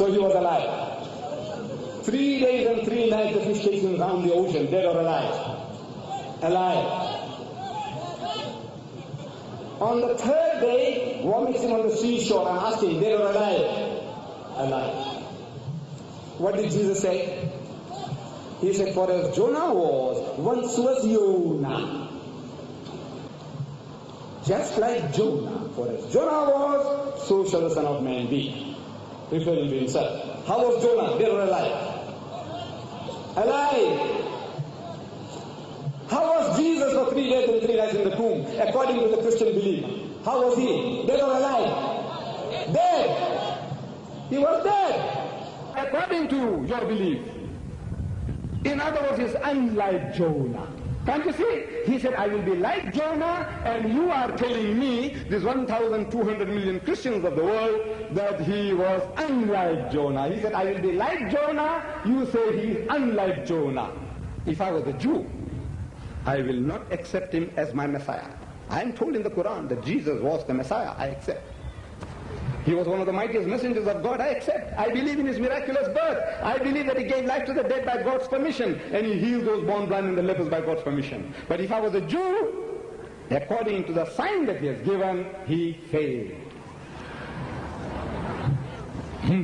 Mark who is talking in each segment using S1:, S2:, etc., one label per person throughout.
S1: So he was alive. 3 days and 3 nights the fish chasing around the ocean, dead or alive. Alive. On the 3rd day, vomits him on the seashore and asking, dead or alive? Alive. What did Jesus say? He said, for as Jonah was, once was Jonah. Just like Jonah. For as Jonah was, so shall the Son of Man be. Referring to himself. How was Jonah? Dead or alive? Alive. How was Jesus for 3 days and 3 nights in the tomb, according to the Christian belief? How was he? Dead or alive? Dead. He was dead, according to your belief. In other words, he's unlike Jonah. Can't you see? He said, I will be like Jonah, and you are telling me, these 1,200 million Christians of the world, that he was unlike Jonah. He said, I will be like Jonah, you say he is unlike Jonah. If I was a Jew, I will not accept him as my Messiah. I am told in the Quran that Jesus was the Messiah. I accept. He was one of the mightiest messengers of God. I accept. I believe in his miraculous birth. I believe that he gave life to the dead by God's permission, and he healed those born blind and the lepers by God's permission. But if I was a Jew, according to the sign that he has given, he failed.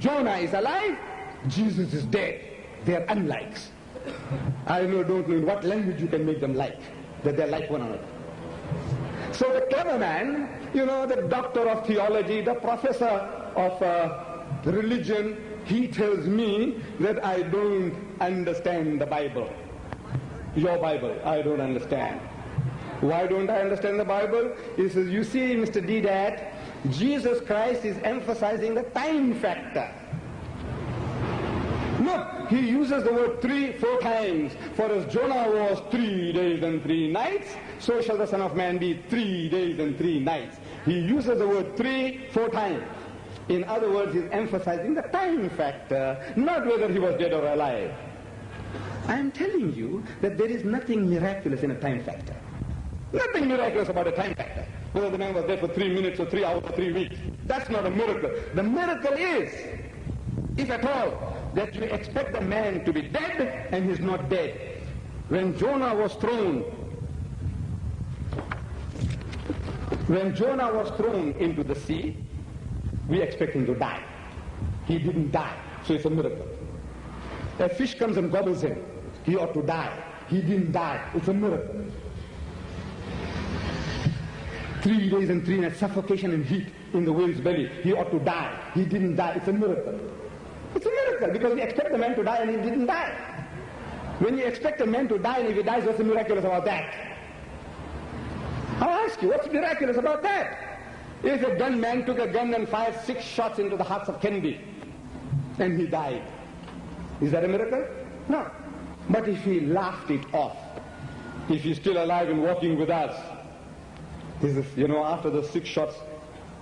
S1: Jonah is alive, Jesus is dead. They are unlikes. I don't know in what language you can make them like, that they're like one another. So the clever man, the doctor of theology, the professor of religion, he tells me that I don't understand the Bible. Your Bible, I don't understand. Why don't I understand the Bible? He says, you see, Mr. Deedat, Jesus Christ is emphasizing the time factor. Look, he uses the word 3-4 times. For as Jonah was 3 days and 3 nights, so shall the Son of Man be 3 days and 3 nights. He uses the word 3-4 times. In other words, he's emphasizing the time factor, not whether he was dead or alive. I am telling you that there is nothing miraculous in a time factor. Nothing miraculous about a time factor. Whether the man was dead for 3 minutes or 3 hours or 3 weeks. That's not a miracle. The miracle is, if at all, that you expect the man to be dead and he's not dead. When Jonah was thrown into the sea, we expect him to die. He didn't die, so it's a miracle. A fish comes and gobbles him. He ought to die. He didn't die. It's a miracle. 3 days and 3 nights, suffocation and heat in the whale's belly. He ought to die. He didn't die. It's a miracle. It's a miracle because we expect the man to die and he didn't die. When you expect a man to die and if he dies, what's miraculous about that? I'll ask you, what's miraculous about that? If a gunman took a gun and fired 6 shots into the hearts of Kennedy and he died, is that a miracle? No. But if he laughed it off, if he's still alive and walking with us, after the 6 shots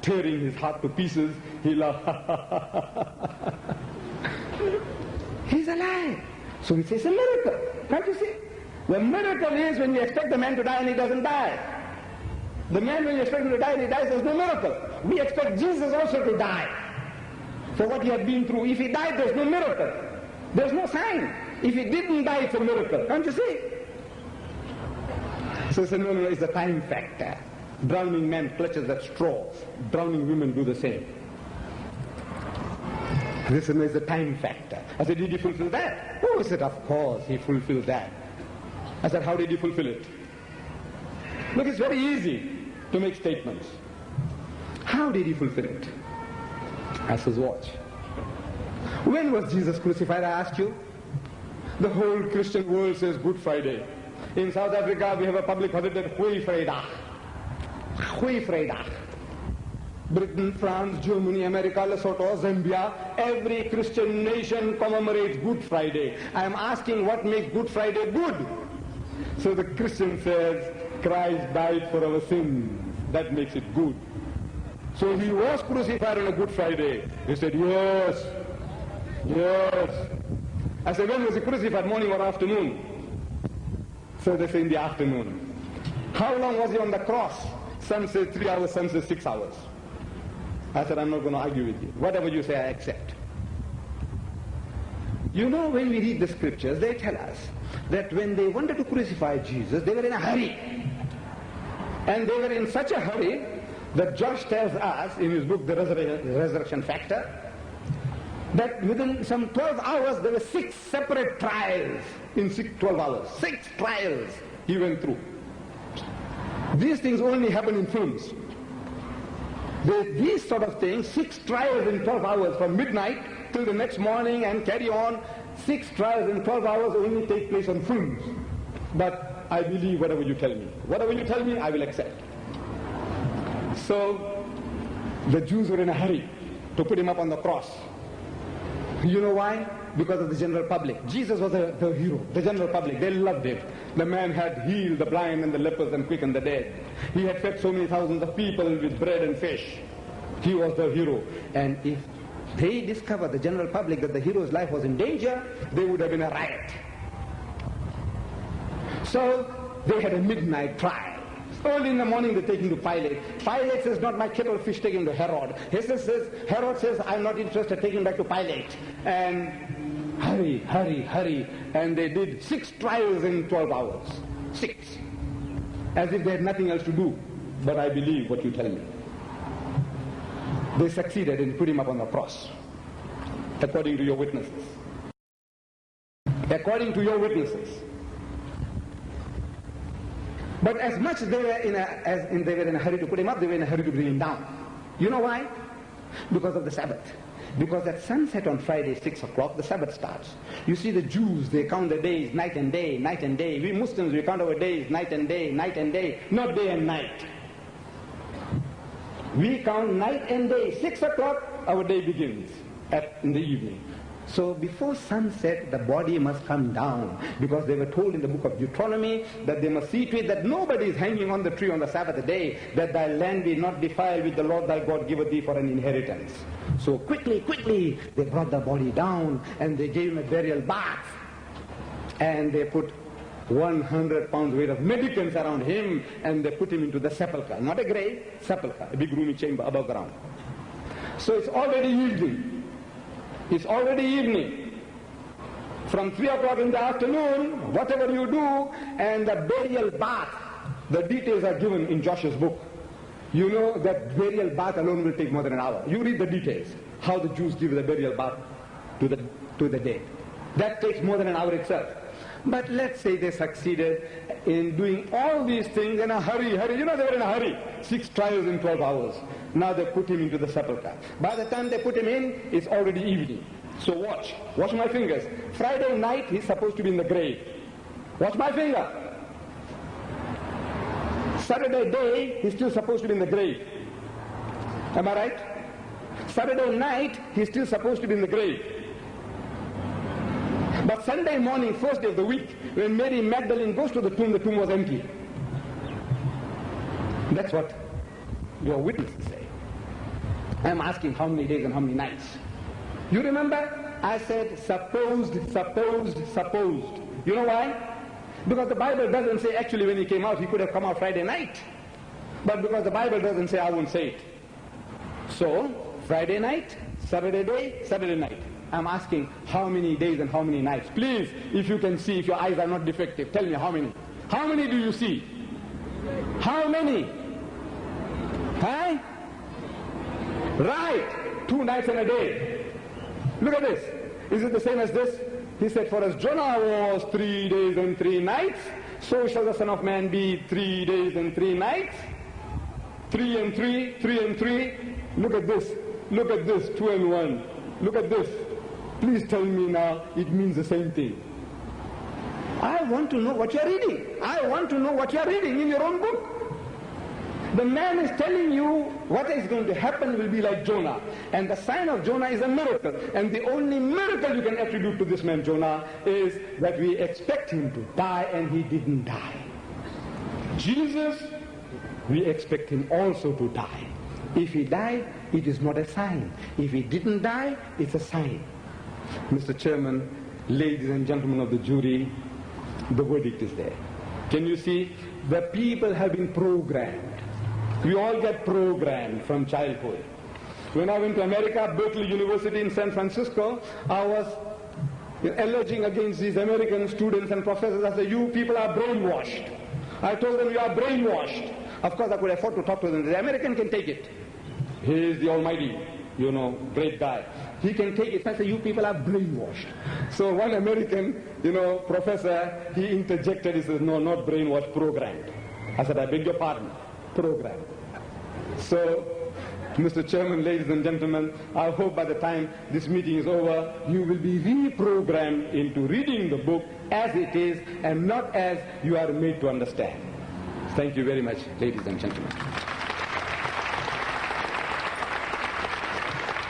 S1: tearing his heart to pieces, he laughed. He's alive. So we say it's a miracle. Can't you see? The miracle is when you expect the man to die and he doesn't die. The man, when you expect him to die and he dies, there's no miracle. We expect Jesus also to die for what he had been through. If he died, there's no miracle. There's no sign. If he didn't die, it's a miracle. Can't you see? So it's it's the time factor. Drowning man clutches at straw. Drowning women do the same. This is the time factor. I said, did he fulfill that? Oh, he said, of course he fulfilled that. I said, how did he fulfill it? Look, it's very easy to make statements. How did he fulfill it? I says, watch. When was Jesus crucified, I asked you? The whole Christian world says Good Friday. In South Africa, we have a public holiday, Goeie Vrydag. Goeie Vrydag. Britain, France, Germany, America, Lesotho, Zambia, every Christian nation commemorates Good Friday. I am asking what makes Good Friday good? So the Christian says, Christ died for our sins. That makes it good. So he was crucified on a Good Friday. They said, yes, yes. I said, when was he crucified, morning or afternoon? So they say in the afternoon. How long was he on the cross? Some say 3 hours, some say 6 hours. I said, I'm not going to argue with you. Whatever you say, I accept. You know, when we read the scriptures, they tell us that when they wanted to crucify Jesus, they were in a hurry. And they were in such a hurry that Josh tells us in his book, The Resurrection Factor, that within some 12 hours there were 6 separate trials in 12 hours. 6 trials he went through. These things only happen in films. These sort of things, 6 trials in 12 hours from midnight till the next morning and carry on, 6 trials in 12 hours only take place on films. But I believe whatever you tell me. Whatever you tell me, I will accept. So the Jews were in a hurry to put him up on the cross. You know why? Because of the general public. Jesus was the hero, the general public. They loved him. The man had healed the blind and the lepers and quickened the dead. He had fed so many thousands of people with bread and fish. He was the hero. And if they discovered, the general public, that the hero's life was in danger, they would have been a riot. So they had a midnight trial. Early in the morning they take him to Pilate. Pilate says, not my kettle of fish, take him to Herod. Herod says, I'm not interested, take him back to Pilate. And hurry. And they did 6 trials in 12 hours. 6. As if they had nothing else to do. But I believe what you tell me. They succeeded in putting him up on the cross. According to your witnesses. According to your witnesses. But as much as they were in a hurry to put him up, they were in a hurry to bring him down. You know why? Because of the Sabbath. Because at sunset on Friday, 6 o'clock, the Sabbath starts. You see, the Jews, they count their days night and day, night and day. We Muslims, we count our days night and day, not day and night. We count night and day. 6 o'clock, our day begins in the evening. So before sunset, the body must come down, because they were told in the book of Deuteronomy that they must see to it that nobody is hanging on the tree on the Sabbath day, that thy land be not defiled which the Lord thy God giveth thee for an inheritance. So quickly, they brought the body down and they gave him a burial bath. And they put 100 pounds weight of medicines around him, and they put him into the sepulchre. Not a grave, sepulchre, a big roomy chamber above ground. So it's already evening. It's already evening. From 3 o'clock in the afternoon, whatever you do, and the burial bath, the details are given in Josh's book. You know that burial bath alone will take more than an hour. You read the details, how the Jews give the burial bath to the dead. That takes more than an hour itself. But let's say they succeeded in doing all these things in a hurry. You know, they were in a hurry. 6 trials in 12 hours. Now they put him into the sepulchre. By the time they put him in, it's already evening. So watch my fingers. Friday night, he's supposed to be in the grave. Watch my finger. Saturday day, he's still supposed to be in the grave. Am I right? Saturday night, he's still supposed to be in the grave. But Sunday morning, first day of the week, when Mary Magdalene goes to the tomb was empty. That's what your witnesses say. I'm asking how many days and how many nights. You remember? I said supposed. You know why? Because the Bible doesn't say actually when he came out, he could have come out Friday night. But because the Bible doesn't say, I won't say it. So, Friday night, Saturday day, Saturday night. I'm asking how many days and how many nights. Please, if you can see, if your eyes are not defective, tell me how many. How many do you see? How many? Huh? Right. 2 nights and a day. Look at this. Is it the same as this? He said, for as Jonah was 3 days and 3 nights, so shall the Son of Man be 3 days and 3 nights. 3 and 3, 3 and 3. Look at this. Look at this. 2 and 1. Look at this. Please tell me now it means the same thing. I want to know what you are reading. I want to know what you are reading in your own book. The man is telling you what is going to happen will be like Jonah. And the sign of Jonah is a miracle. And the only miracle you can attribute to this man Jonah is that we expect him to die, and he didn't die. Jesus, we expect him also to die. If he died, it is not a sign. If he didn't die, it's a sign. Mr. Chairman, ladies and gentlemen of the jury, the verdict is there. Can you see? The people have been programmed. We all get programmed from childhood. When I went to America, Berkeley University in San Francisco, I was alleging against these American students and professors. I said, you people are brainwashed. I told them, you are brainwashed. Of course, I could afford to talk to them. The American can take it. He is the almighty, great guy. He can take it. I said, you people are brainwashed. So one American, professor, he interjected. He said, no, not brainwashed, programmed. I said, I beg your pardon, programmed. So, Mr. Chairman, ladies and gentlemen, I hope by the time this meeting is over, you will be reprogrammed into reading the book as it is and not as you are made to understand. Thank you very much, ladies and gentlemen.